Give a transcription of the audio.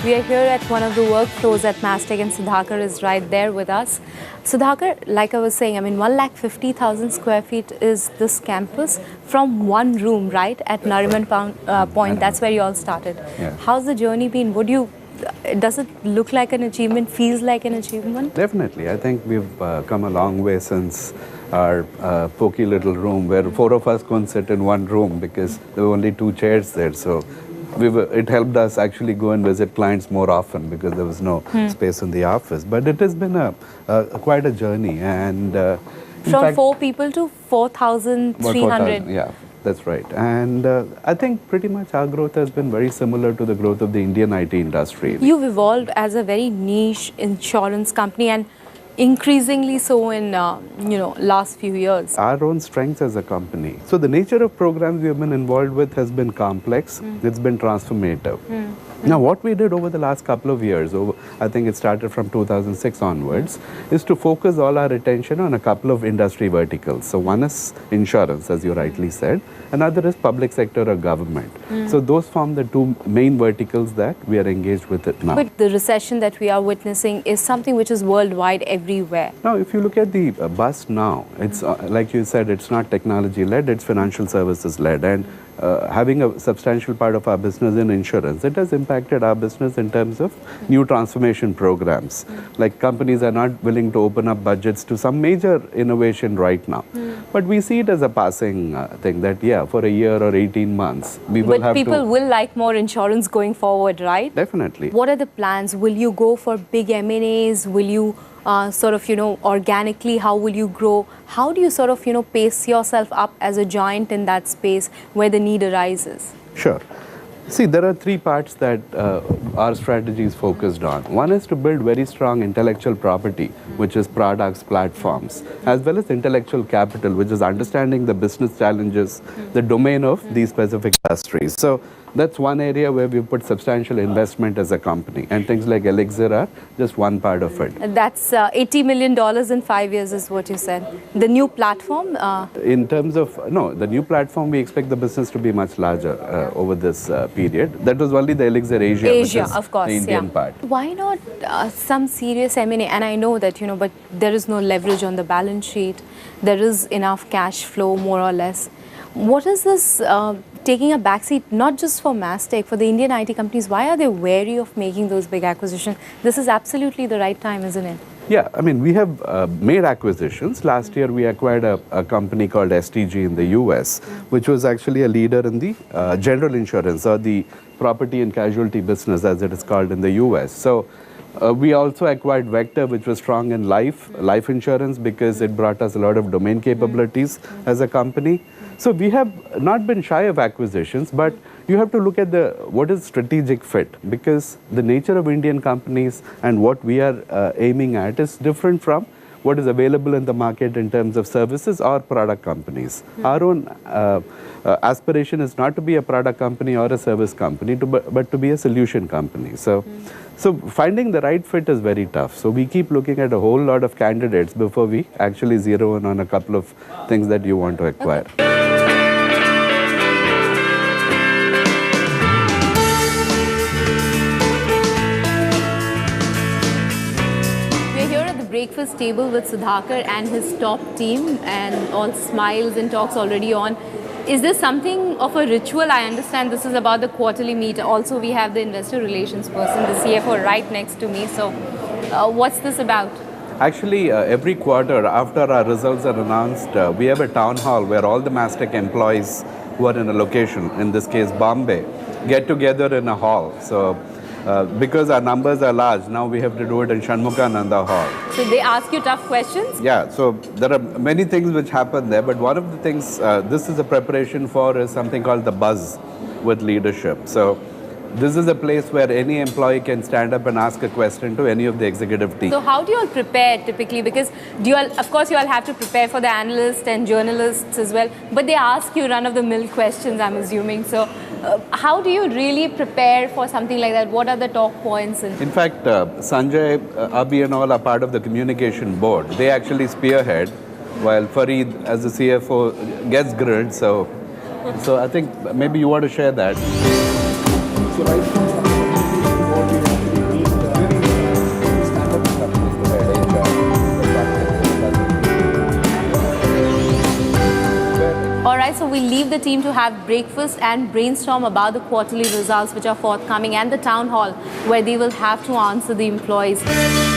We are here at one of the workflows at Mastek, and Sudhakar is right there with us. Sudhakar, like I was saying, I mean, 150,000 square feet is this campus from one room, right, at Nariman Point. That's where you all started. Yeah. How's the journey been? Does it look like an achievement, feels like an achievement? Definitely. I think we've come a long way since our pokey little room where four of us couldn't sit in one room because there were only two chairs there. So it helped us actually go and visit clients more often because there was no space in the office. But it has been quite a journey. And from 4 people to 4,300. Yeah. That's right. And I think pretty much our growth has been very similar to the growth of the Indian IT industry. You've evolved as a very niche insurance company, and increasingly so in last few years. Our own strengths as a company. So the nature of programs we have been involved with has been complex. It's been transformative. Now what we did over the last couple of years, I think it started from 2006 onwards, is to focus all our attention on a couple of industry verticals. So one is insurance, as you rightly said. Another is public sector or government. So those form the two main verticals that we are engaged with it now. But the recession that we are witnessing is something which is worldwide, everywhere. Now, if you look at the bust now, it's like you said, it's not technology-led, it's financial services-led. And having a substantial part of our business in insurance, it has impacted our business in terms of new transformation programs. Like companies are not willing to open up budgets to some major innovation right now. But we see it as a passing thing that, yeah, for a year or 18 months, we will have to... But people will like more insurance going forward, right? Definitely. What are the plans? Will you go for big M&As? Will you organically, how will you grow? How do you pace yourself up as a giant in that space where the need arises? Sure. See, there are three parts that our strategy is focused on. One is to build very strong intellectual property, which is products, platforms, as well as intellectual capital, which is understanding the business challenges, the domain of these specific industries. So that's one area where we've put substantial investment as a company. And things like Elixir are just one part of it. That's $80 million in 5 years is what you said. The new platform? In terms of, the new platform, we expect the business to be much larger over this period. That was only the Elixir Asia, which is of course, the Indian part. Why not some serious M&A? And I know that, but there is no leverage on the balance sheet. There is enough cash flow, more or less. What is this taking a backseat, not just for Mastek, for the Indian IT companies? Why are they wary of making those big acquisitions? This is absolutely the right time, isn't it? Yeah, I mean, we have made acquisitions. Last year, we acquired a company called STG in the US, which was actually a leader in the general insurance or the property and casualty business, as it is called in the US. So we also acquired Vector, which was strong in life insurance, because it brought us a lot of domain capabilities as a company. So we have not been shy of acquisitions, but you have to look at what is strategic fit, because the nature of Indian companies and what we are aiming at is different from what is available in the market in terms of services or product companies. Our own aspiration is not to be a product company or a service company, but to be a solution company. So finding the right fit is very tough. So we keep looking at a whole lot of candidates before we actually zero in on a couple of things that you want to acquire. Okay. Breakfast table with Sudhakar and his top team, and all smiles and talks already on. Is this something of a ritual? I understand this is about the quarterly meet. Also, we have the investor relations person, the CFO, right next to me. So what's this about? Actually, every quarter after our results are announced, we have a town hall where all the Mastek employees who are in a location, in this case Bombay, get together in a hall. So because our numbers are large, now we have to do it in Shanmugananda Hall. So they ask you tough questions? Yeah, so there are many things which happen there, but one of the things this is a preparation for is something called the buzz with leadership. So this is a place where any employee can stand up and ask a question to any of the executive team. So how do you all prepare typically? Because of course you all have to prepare for the analysts and journalists as well, but they ask you run-of-the-mill questions, I'm assuming. So how do you really prepare for something like that? What are the talk points? In fact, Sanjay, Abhi and all are part of the communication board. They actually spearhead, while Fareed, as the CFO, gets grilled. So I think maybe you want to share that. So right from meet the team to have breakfast and brainstorm about the quarterly results which are forthcoming, and the town hall where they will have to answer the employees.